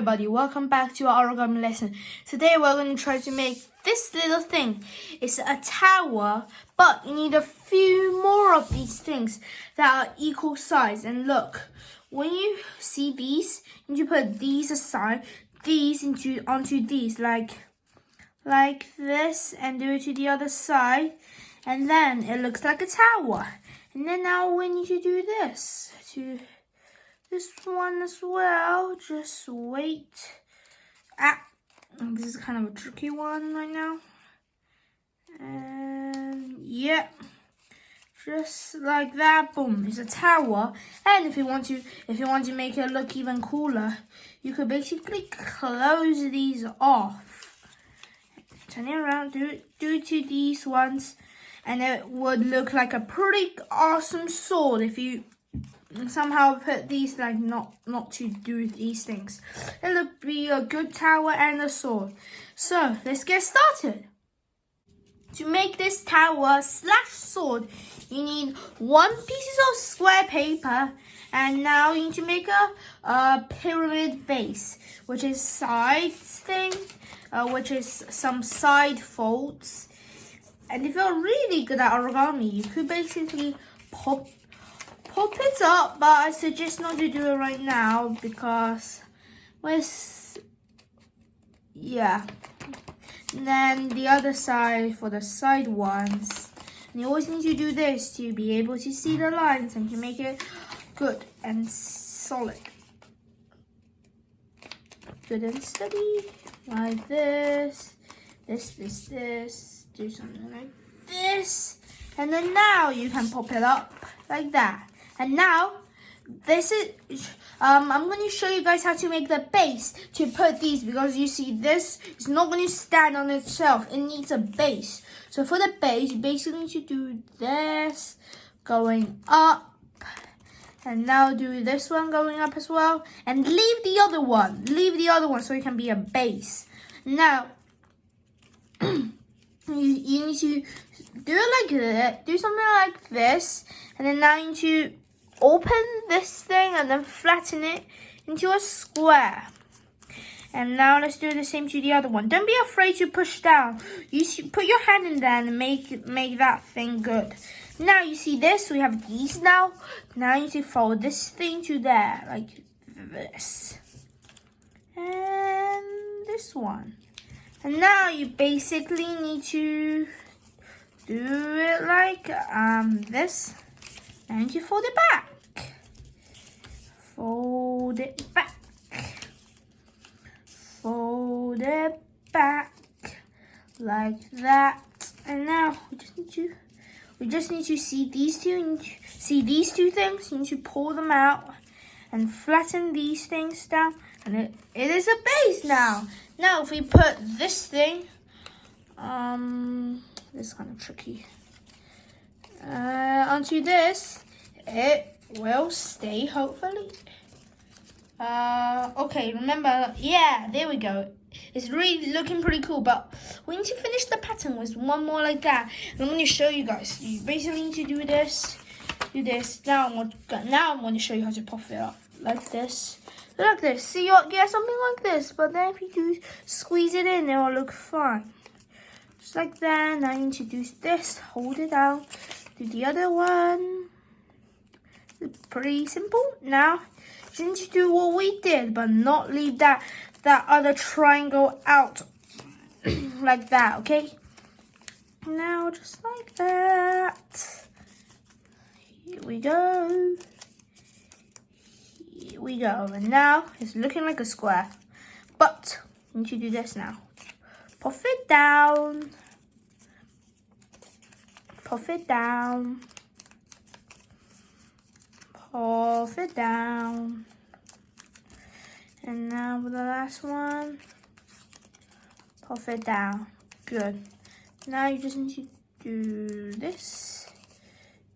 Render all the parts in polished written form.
everybody, welcome back to our origami lesson. Today we're going to try to make this little thing. It's a tower, but you need a few more of these things that are equal size. And look, when you see these, you need to put these aside, these onto these, like this, and do it to the other side, and then it looks like a tower. And then now we need to do this to this one as well. Just wait. This is kind of a tricky one right now. And yeah, just like that. Boom! It's a tower. And if you want to make it look even cooler, you could basically close these off. Turn it around. Do it to these ones, and it would look like a pretty awesome sword if you somehow put these, like, not to do these things. It'll be a good tower and a sword. So let's get started. To make this tower / sword, you need 1 piece of square paper, and now you need to make a pyramid base, which is sides thing, which is some side folds. And if you're really good at origami, you could basically pop it up, but I suggest not to do it right now because and then the other side for the side ones. And you always need to do this to be able to see the lines and to make it good and solid. Good and steady, like this. This. Do something like this. And then now you can pop it up like that. And now, this is, I'm going to show you guys how to make the base to put these, because you see this is not going to stand on itself. It needs a base. So for the base, you basically need to do this going up. And now do this one going up as well. And leave the other one. Leave the other one so it can be a base. Now, you need to do it like that. Do something like this. And then now you need to open this thing and then flatten it into a square. And now let's do the same to the other one. Don't be afraid to push down. You should put your hand in there and make that thing good. Now you see this, we have these now. Now you need to fold this thing to there, like this. And this one. And now you basically need to do it like this. And you fold it back. Fold it back. Fold it back like that. And now we just need to see these two. See these two things. You need to pull them out and flatten these things down. And it is a base now. Now if we put this thing, this is kind of tricky, onto this, it will stay, hopefully. Okay, remember, yeah, there we go. It's really looking pretty cool, but we need to finish the pattern with one more like that. And I'm going to show you guys. You basically need to do this. Now I'm going to show you how to puff it up like this. Like this. See, you get something like this, but then if you do squeeze it in, it will look fine. Just like that. Now you need to do this. Hold it down. Do the other one. It's pretty simple. Now you need to do what we did, but not leave that other triangle out like that. Okay. Now just like that. Here we go. Here we go. And now it's looking like a square, but you need to do this now. Puff it down. Puff it down. Puff it down. And now for the last one, puff it down. Good. Now you just need to do this.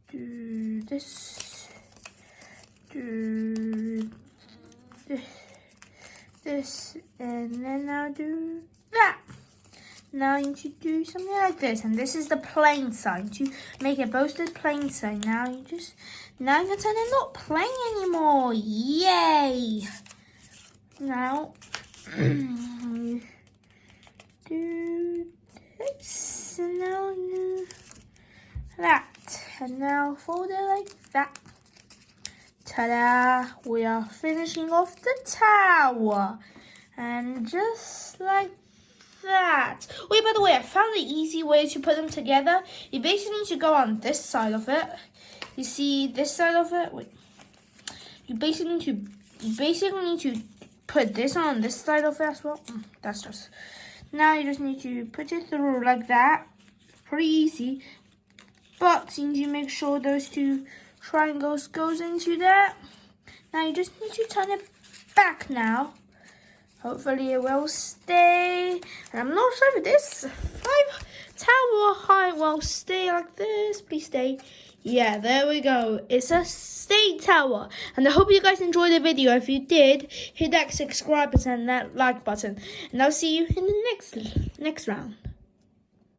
Do this. Do this. And then now do that. Now you need to do something like this, and this is the plain side. To make it both the plain side, now you can turn it not plain anymore. Yay! Now, you do this, and now you that, and now fold it like that. Ta-da! We are finishing off the tower, and just like that. Wait, by the way, I found an easy way to put them together. You basically need to go on this side of it. You see this side of it? Wait. You basically need to put this on this side of it as well. That's just. Now you just need to put it through like that. Pretty easy. But you need to make sure those two triangles goes into there. Now you just need to turn it back now. Hopefully it will stay. And I'm not sure if this 5-tower height will stay like this. Please stay. Yeah, there we go. It's a stay tower. And I hope you guys enjoyed the video. If you did, hit that subscribe button and that like button. And I'll see you in the next round.